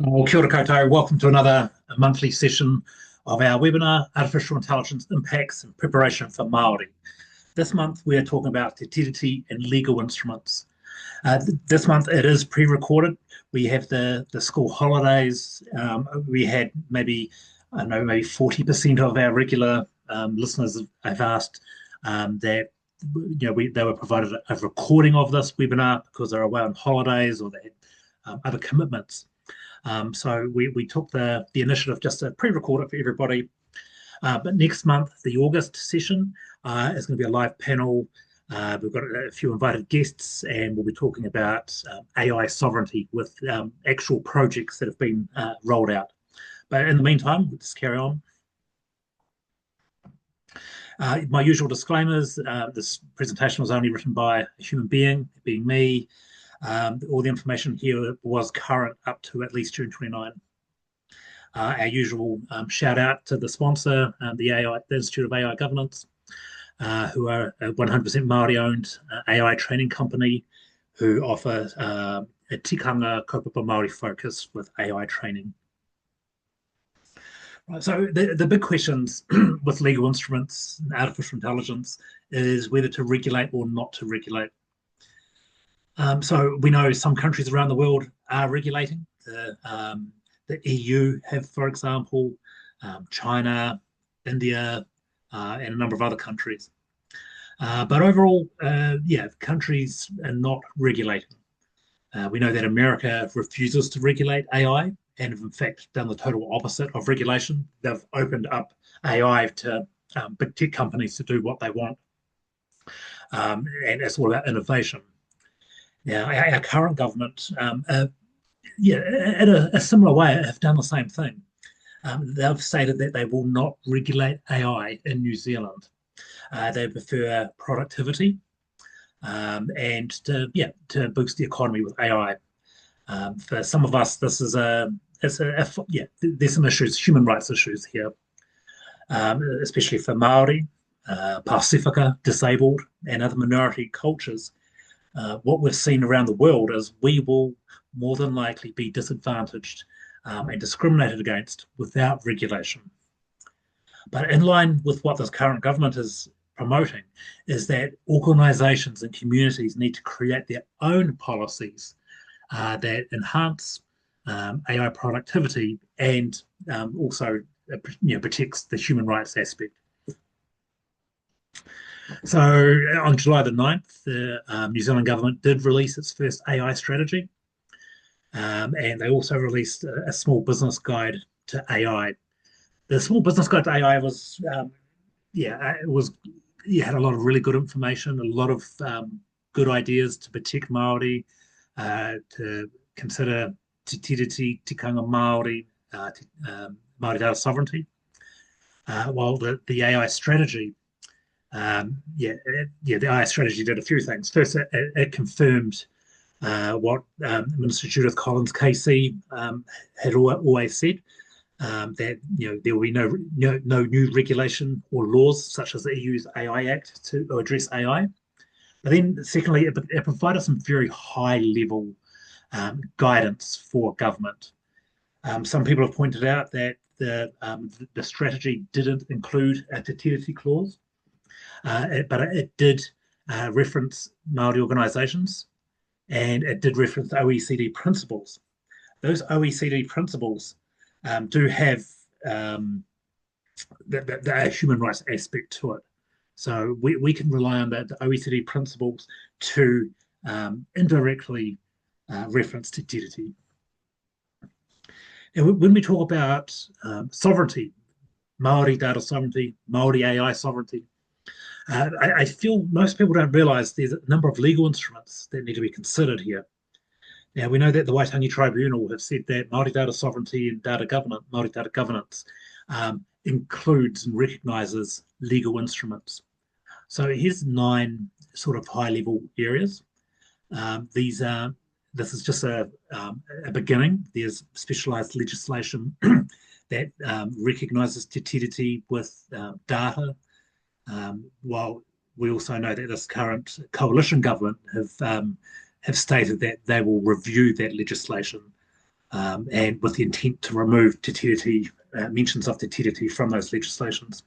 Well, kia ora koutou. Welcome to another monthly session of our webinar, Artificial Intelligence Impacts and Preparation for Māori. This month, we are talking about Te Tiriti and legal instruments. This month, it is pre-recorded. We have the school holidays. We had maybe, I don't know, maybe 40% of our regular listeners have asked that they were provided a recording of this webinar because they're away on holidays or they had other commitments. So we took the initiative just to pre-record it for everybody. But next month, the August session is going to be a live panel. We've got a few invited guests, and we'll be talking about AI sovereignty with actual projects that have been rolled out. But in the meantime, we'll just carry on. My usual disclaimers, this presentation was only written by a human being me. All the information here was current up to at least June 29. Our usual shout out to the sponsor, the Institute of AI Governance, who are a 100% Māori owned AI training company who offer a tikanga kaupapa Māori focus with AI training. Right, so the big questions with legal instruments and artificial intelligence is whether to regulate or not to regulate. So we know some countries around the world are regulating. The EU have, for example, China, India, and a number of other countries. But overall, countries are not regulating. We know that America refuses to regulate AI and have in fact done the total opposite of regulation. They've opened up AI to big tech companies to do what they want. And it's all about innovation. Now, our current government, in a similar way, have done the same thing. They've stated that they will not regulate AI in New Zealand. They prefer productivity and to boost the economy with AI. For some of us, this is there's some issues, human rights issues here, especially for Māori, Pasifika, disabled, and other minority cultures. What we've seen around the world is we will more than likely be disadvantaged and discriminated against without regulation. But in line with what this current government is promoting is that organisations and communities need to create their own policies that enhance AI productivity and also protects the human rights aspect. So on July the 9th, the New Zealand government did release its first AI strategy. And they also released a small business guide to AI. The small business guide to AI was, had a lot of really good information, a lot of good ideas to protect Māori, to consider Te Tiriti, tikanga Māori, Māori data sovereignty. While the AI strategy the AI strategy did a few things. First, it confirmed what Minister Judith Collins KC had always said, that there will be no new regulation or laws such as the EU's AI Act to address AI. But then, secondly, it provided some very high-level guidance for government. Some people have pointed out that the strategy didn't include a Te Tiriti clause. But it did reference Māori organisations, and it did reference OECD principles. Those OECD principles do have the human rights aspect to it. So we can rely on the OECD principles to indirectly reference Te Tiriti. And when we talk about sovereignty, Māori data sovereignty, Māori AI sovereignty, I feel most people don't realise there's a number of legal instruments that need to be considered here. Now, we know that the Waitangi Tribunal have said that Māori data sovereignty and Māori data governance includes and recognises legal instruments. So here's 9 sort of high-level areas. This is just a beginning. There's specialised legislation that recognises Te Tiriti with data. While we also know that this current coalition government have stated that they will review that legislation. and with the intent to remove Te Tiriti, mentions of Te Tiriti from those legislations.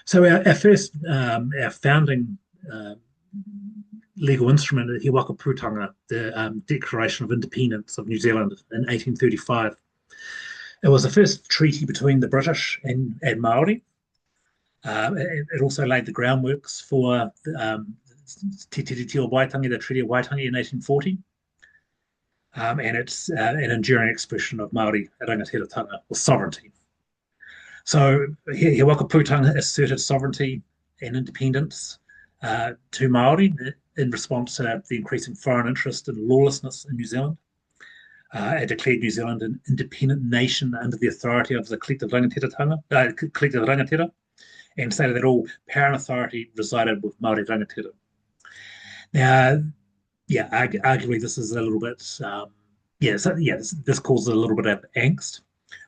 So our founding legal instrument, He Waka Putanga, the Declaration of Independence of New Zealand in 1835. It was the first treaty between the British and Māori. It also laid the groundworks for Te Tiriti o Waitangi, the Treaty of Waitangi in 1840. And it's an enduring expression of Māori rangatiratanga, or sovereignty. So He Waka Putanga asserted sovereignty and independence to Māori in response to the increasing foreign interest and lawlessness in New Zealand. It declared New Zealand an independent nation under the authority of the collective rangatira, and stated that all power and authority resided with Māori rangatira. Now, arguably this is a little bit, this causes a little bit of angst.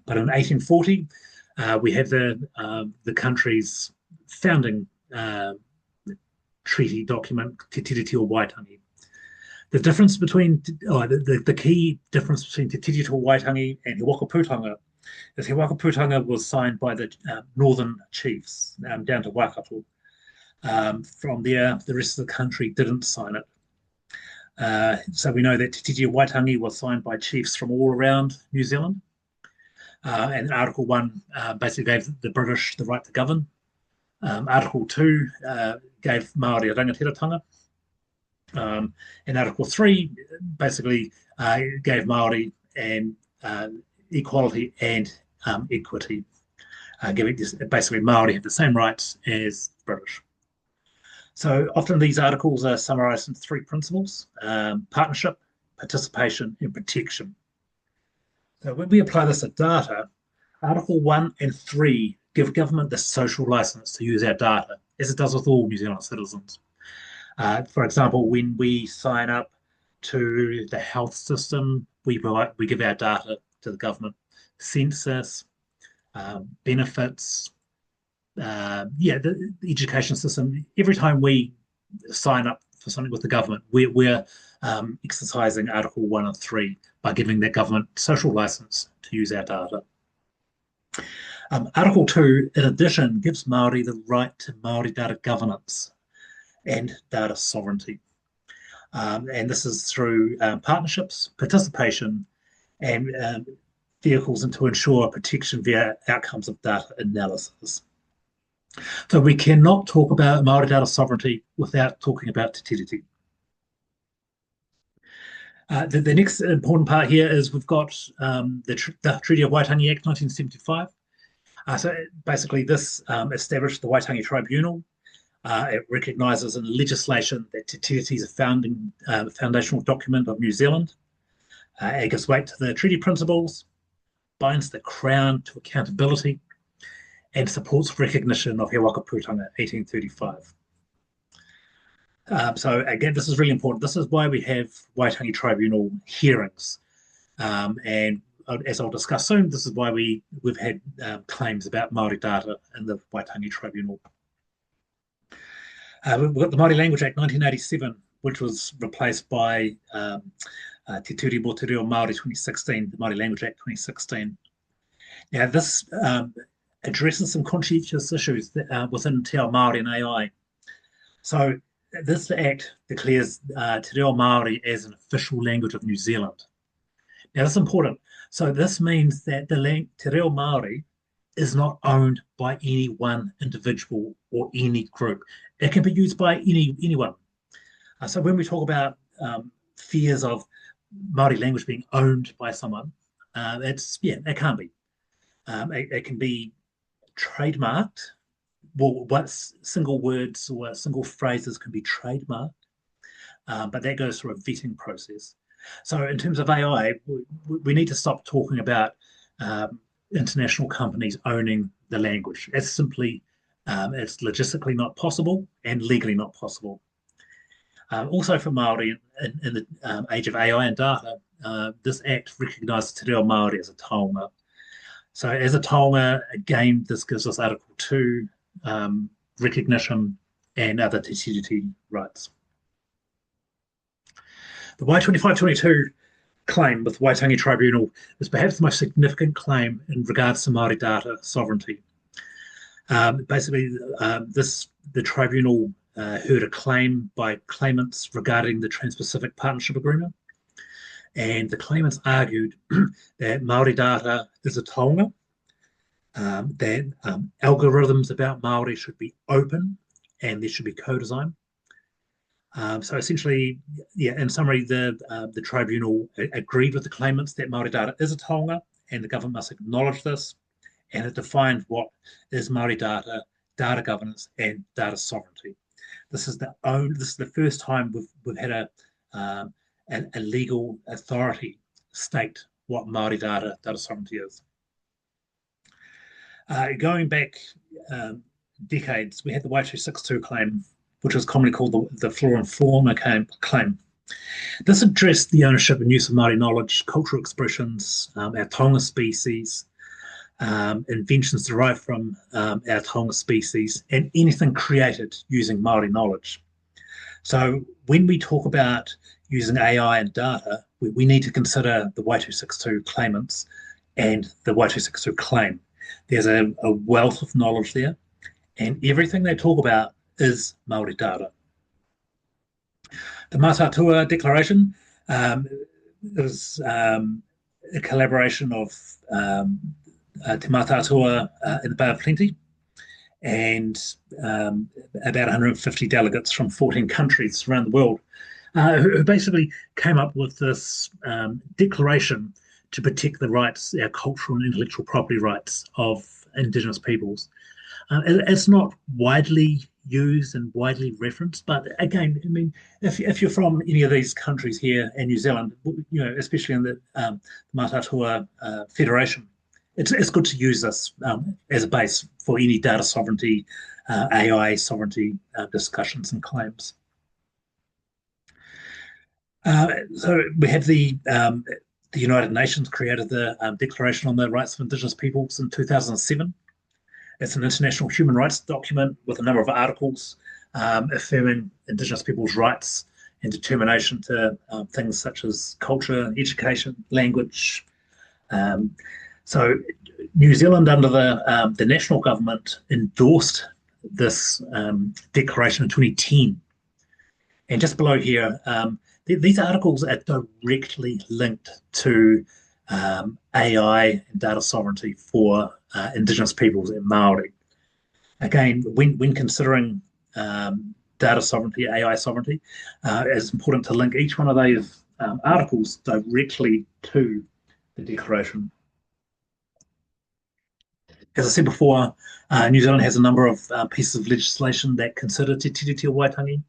But in 1840, we have the country's founding treaty document, Te Tiriti o Waitangi. The difference between, the key difference between Te Tiriti o Waitangi and He Waka Putanga is He Waka Putanga was signed by the northern chiefs down to Waikato. From there, the rest of the country didn't sign it. So we know that Te Tiriti o Waitangi was signed by chiefs from all around New Zealand. And Article 1 basically gave the British the right to govern. Article 2 gave Māori a rangatiratanga. And Article 3 basically gave Māori and equality and equity, giving basically Māori have the same rights as British. So often these articles are summarised in 3 principles: partnership, participation, and protection. So when we apply this to data, Article 1 and 3 give government the social licence to use our data, as it does with all New Zealand citizens. For example, when we sign up to the health system, we give our data to the government. Census, benefits, the education system. Every time we sign up for something with the government, we're exercising Article 1 and 3 by giving that government social licence to use our data. Article 2, in addition, gives Māori the right to Māori data governance and data sovereignty. And this is through partnerships, participation, and vehicles and to ensure protection via outcomes of data analysis. So we cannot talk about Māori data sovereignty without talking about Te Tiriti. The next important part here is we've got the Treaty of Waitangi Act 1975. So basically this established the Waitangi Tribunal. It recognises in legislation that Te Tiriti is a foundational document of New Zealand. It gives weight to the treaty principles, binds the Crown to accountability, and supports recognition of He Waka Putanga 1835. So again, this is really important. This is why we have Waitangi Tribunal hearings. And as I'll discuss soon, this is why we've had claims about Māori data in the Waitangi Tribunal. We've got the Māori Language Act 1987, which was replaced by Te Turi Mo Te Reo Māori 2016, the Māori Language Act 2016. Now, this addresses some conscientious issues within Te Ao Māori and AI. So this act declares Te Reo Māori as an official language of New Zealand. Now, that's important. So this means that the Te Reo Māori is not owned by any one individual or any group. It can be used by anyone. So when we talk about fears of Māori language being owned by someone, it can't be. It can be trademarked. Well, what single words or single phrases can be trademarked, but that goes through a vetting process. So in terms of AI, we need to stop talking about international companies owning the language. It's simply, it's logistically not possible and legally not possible. Also for Māori, in the age of AI and data, this act recognises Te Reo Māori as a taonga. So as a taonga, again, this gives us Article 2 recognition and other Te Tiriti rights. The Y2522 claim with Waitangi Tribunal is perhaps the most significant claim in regards to Māori data sovereignty. Basically, the tribunal heard a claim by claimants regarding the Trans-Pacific Partnership Agreement, and the claimants argued that Māori data is a taonga, that algorithms about Māori should be open and there should be co-design. So essentially, yeah, in summary, the tribunal agreed with the claimants that Māori data is a taonga and the government must acknowledge this, and it defined what is Māori data, data governance, and data sovereignty. This is the first time we've had a legal authority state what Māori data sovereignty is. Going back decades, we had the Y262 claim, which was commonly called the flora and fauna claim. This addressed the ownership and use of Māori knowledge, cultural expressions, our taonga species, inventions derived from our taonga species, and anything created using Māori knowledge. So when we talk about using AI and data, we need to consider the Y262 claimants and the Y262 claim. There's a wealth of knowledge there, and everything they talk about is Māori data. The Mātātua Declaration is a collaboration of Te Mātātua in the Bay of Plenty and about 150 delegates from 14 countries around the world who basically came up with this declaration to protect the rights, our cultural and intellectual property rights of Indigenous peoples. It's not widely used and widely referenced, but again, I mean, if you're from any of these countries here in New Zealand, you know, especially in the Mātātua Federation, it's good to use this as a base for any data sovereignty, AI sovereignty discussions and claims. So we have the United Nations created the Declaration on the Rights of Indigenous Peoples in 2007. It's an international human rights document with a number of articles affirming Indigenous people's rights and determination to things such as culture, education, language. So New Zealand, under the national government, endorsed this declaration in 2010. And just below here, these articles are directly linked to AI and data sovereignty for Indigenous peoples and Māori. Again, when considering data sovereignty, AI sovereignty, it's important to link each one of those articles directly to the declaration. As I said before, New Zealand has a number of pieces of legislation that consider Te Tiriti o Waitangi.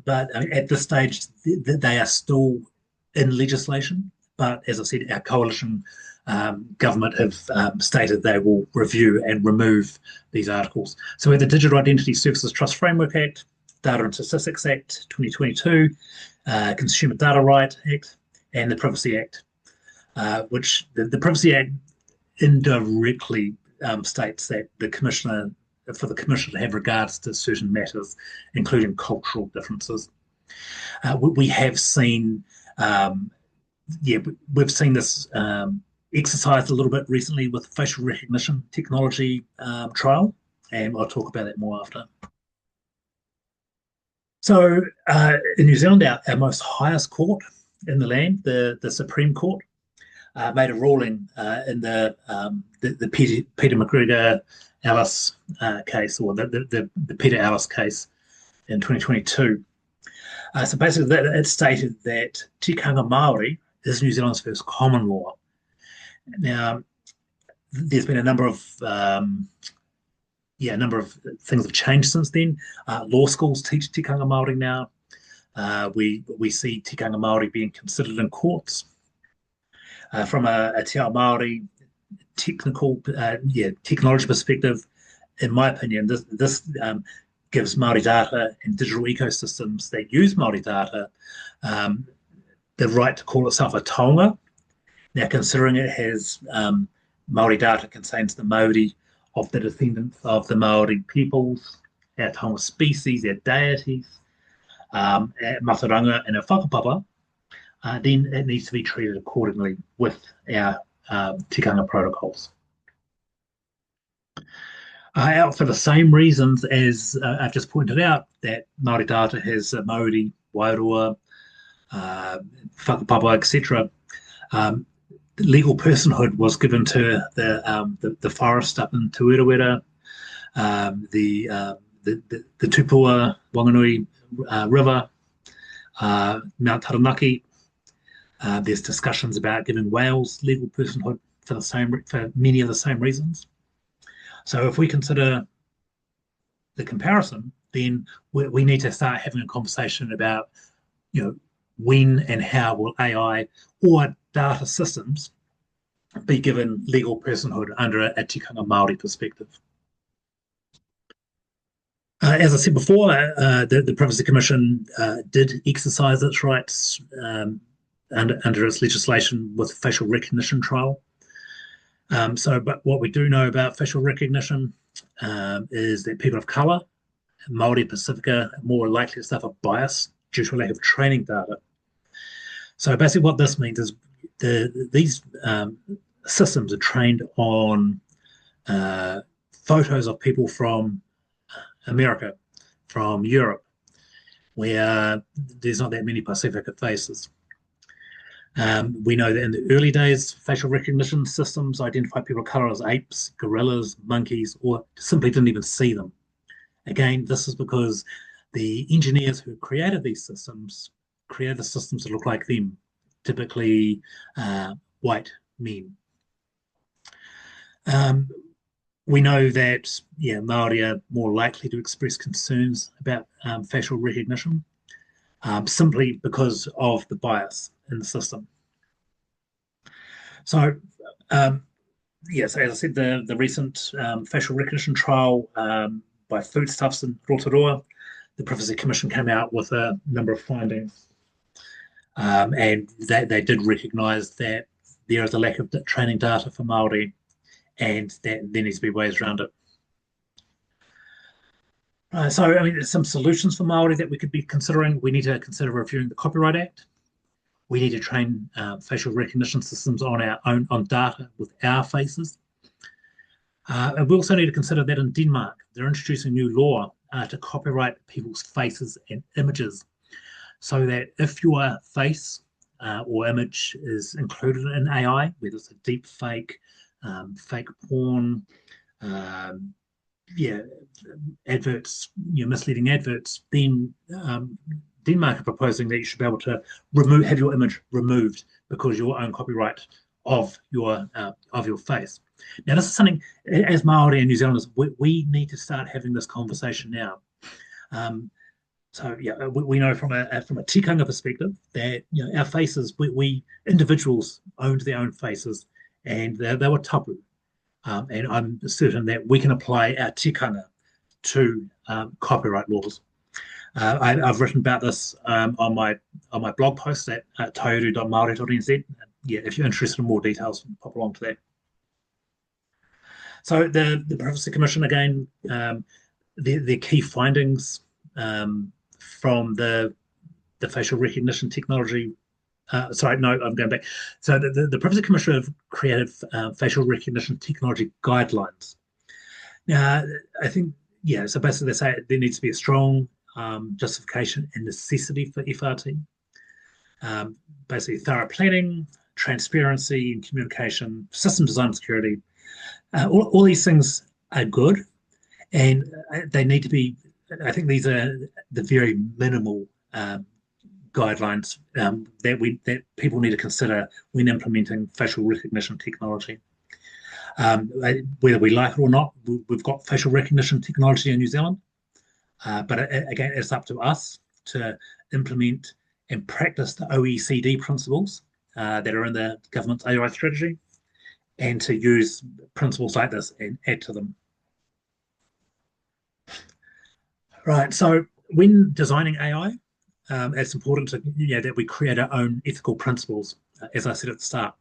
But at this stage, they are still in legislation. But as I said, our coalition government have stated they will review and remove these articles. So we have the Digital Identity Services Trust Framework Act, Data and Statistics Act 2022, Consumer Data Right Act, and the Privacy Act, which the Privacy Act indirectly states that the commissioner to have regards to certain matters, including cultural differences. We have seen, we've seen this exercised a little bit recently with the facial recognition technology trial, and I'll talk about that more after. So in New Zealand, our most highest court in the land, the Supreme Court, made a ruling in the Peter McGregor Alice case, or the Peter Alice case in 2022. So basically, it stated that tikanga Māori is New Zealand's first common law. Now, there's been a number of things have changed since then. Law schools teach tikanga Māori now. We see tikanga Māori being considered in courts. From a Te Ao Māori technology perspective, in my opinion, this gives Māori data and digital ecosystems that use Māori data the right to call itself a taonga. Now, considering it has Māori data contains the Māori of the descendants of the Māori peoples, our taonga species, our deities, our mataranga and our whakapapa, then it needs to be treated accordingly with our tikanga protocols. For the same reasons as I've just pointed out, that Māori data has Māori, Wairua, whakapapa, etc. Legal personhood was given to the forest up in Te Wera, the Tupua Wanganui River, Mount Taranaki. There's discussions about giving whales legal personhood for many of the same reasons. So if we consider the comparison, then we need to start having a conversation about, when and how will AI or data systems be given legal personhood under a tikanga Māori perspective. As I said before, the Privacy Commission did exercise its rights under its legislation with facial recognition trial. But what we do know about facial recognition is that people of colour, Māori Pacifica, are more likely to suffer bias due to a lack of training data. So basically what this means is these systems are trained on photos of people from America, from Europe, where there's not that many Pacifica faces. We know that in the early days, facial recognition systems identified people of color as apes, gorillas, monkeys, or simply didn't even see them. Again, this is because the engineers who created these systems created the systems that look like them, typically white men. We know that, Māori are more likely to express concerns about facial recognition simply because of the bias in the system. So, so as I said, the recent facial recognition trial by Foodstuffs in Rotorua, the Privacy Commission came out with a number of findings, and they did recognise that there is a lack of training data for Māori, and that there needs to be ways around it. So, there's some solutions for Māori that we could be considering. We need to consider reviewing the Copyright Act. We need to train facial recognition systems on data with our faces. And we also need to consider that in Denmark, they're introducing a new law to copyright people's faces and images, so that if your face or image is included in AI, whether it's a deep fake, fake porn, adverts, misleading adverts, then Denmark are proposing that you should be able to have your image removed because your own copyright of your face. Now, this is something, as Māori and New Zealanders, we need to start having this conversation now. We know from a tikanga perspective that our faces, we individuals owned their own faces, and they were tapu. And I'm certain that we can apply our tikanga to copyright laws. I've written about this on my blog post at tauru.maori.nz. If you're interested in more details, pop along to that. So the Privacy Commission, again, the key findings from the facial recognition technology. I'm going back. So the Privacy Commission have created facial recognition technology guidelines. Now, I think, so basically they say there needs to be a strong justification and necessity for FRT. Basically, thorough planning, transparency and communication, system design and security. All these things are good, and they need to be, I think these are the very minimal guidelines that people need to consider when implementing facial recognition technology. Whether we like it or not, we've got facial recognition technology in New Zealand, but again, it's up to us to implement and practice the OECD principles that are in the government's AI strategy, and to use principles like this and add to them. Right, so when designing AI, it's important to that we create our own ethical principles, as I said at the start.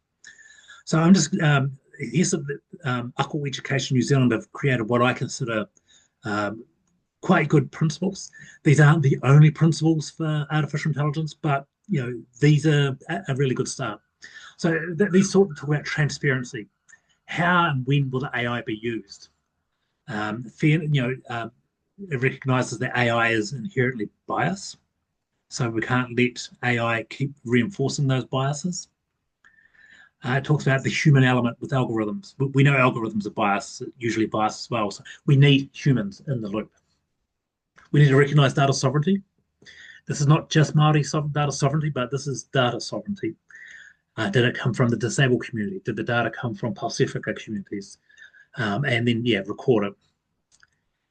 So I'm just Ako Education New Zealand have created what I consider quite good principles. These aren't the only principles for artificial intelligence, but these are a really good start. So these talk about transparency. How and when will the AI be used? It recognises that AI is inherently biased, so we can't let AI keep reinforcing those biases. It talks about the human element with algorithms. We know algorithms are biased, usually biased as well. So we need humans in the loop. We need to recognise data sovereignty. This is not just Māori data sovereignty, but this is data sovereignty. Did it come from the disabled community? Did the data come from Pasifika communities? And then, record it.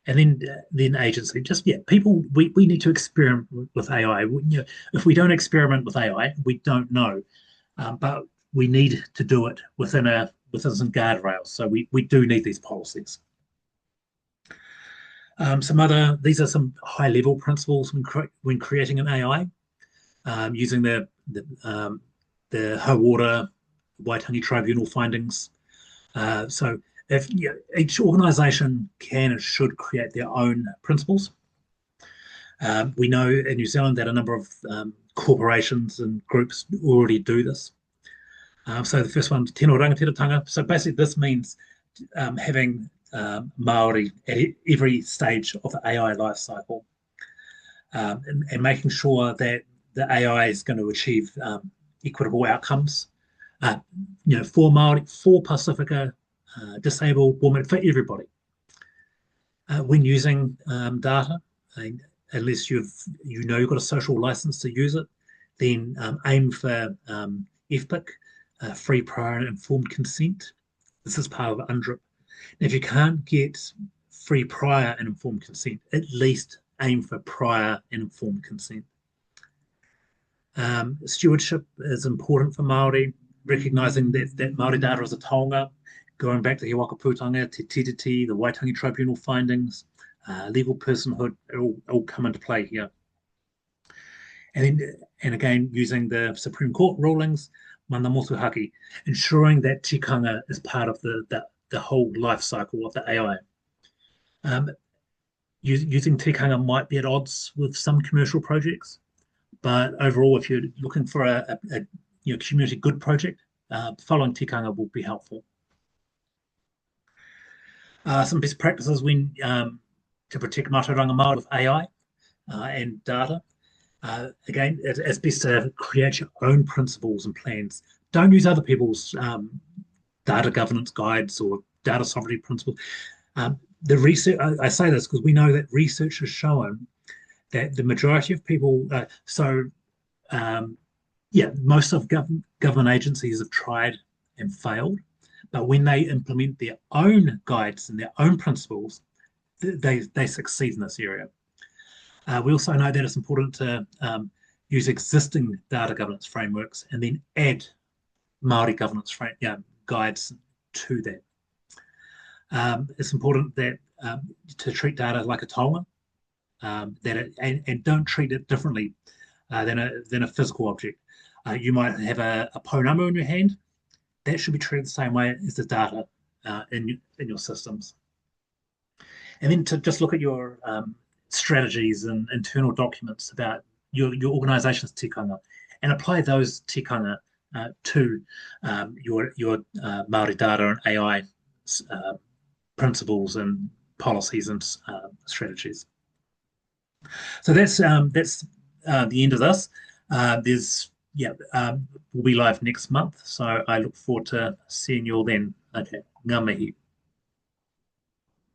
And then agency. People. We need to experiment with AI. If we don't experiment with AI, we don't know. But we need to do it within some guardrails. So we do need these policies. These are some high level principles when creating an AI, using the Hauora Waitangi Tribunal findings. So if each organisation can and should create their own principles. We know in New Zealand that a number of corporations and groups already do this. So the first one, tino rangatiratanga. So basically this means having Māori at every stage of the AI life cycle, and making sure that the AI is going to achieve equitable outcomes, for Māori, for Pasifika, disabled women, for everybody. When using data, unless you've got a social license to use it, then aim for FPIC, free, prior, and informed consent. This is part of UNDRIP. If you can't get free, prior, and informed consent, at least aim for prior and informed consent. Stewardship is important for Māori, recognising that Māori data is a taonga, going back to He Waka Putanga, Te Tiriti, the Waitangi Tribunal findings, legal personhood, all come into play here. And again, using the Supreme Court rulings, mana motuhaki, ensuring that tikanga is part of the whole life cycle of the AI. Using tikanga might be at odds with some commercial projects, but overall, if you're looking for a community good project, following tikanga will be helpful. Some best practices when to protect mātauranga Māori with AI and data. Again, it's best to create your own principles and plans. Don't use other people's data governance guides or data sovereignty principles. The research, I say this because we know that research has shown that the majority of people, most of government agencies have tried and failed, but when they implement their own guides and their own principles, they succeed in this area. We also know that it's important to use existing data governance frameworks and then add Māori governance guides to that. It's important that to treat data like a taonga, and don't treat it differently than a physical object. You might have a pounamu in your hand. That should be treated the same way as the data in your systems. And then to just look at your strategies and internal documents about your organisation's tikanga, and apply those tikanga to your Māori data and AI principles and policies and strategies. So that's the end of this. We'll be live next month, so I look forward to seeing you all then. Okay, ngā mihi.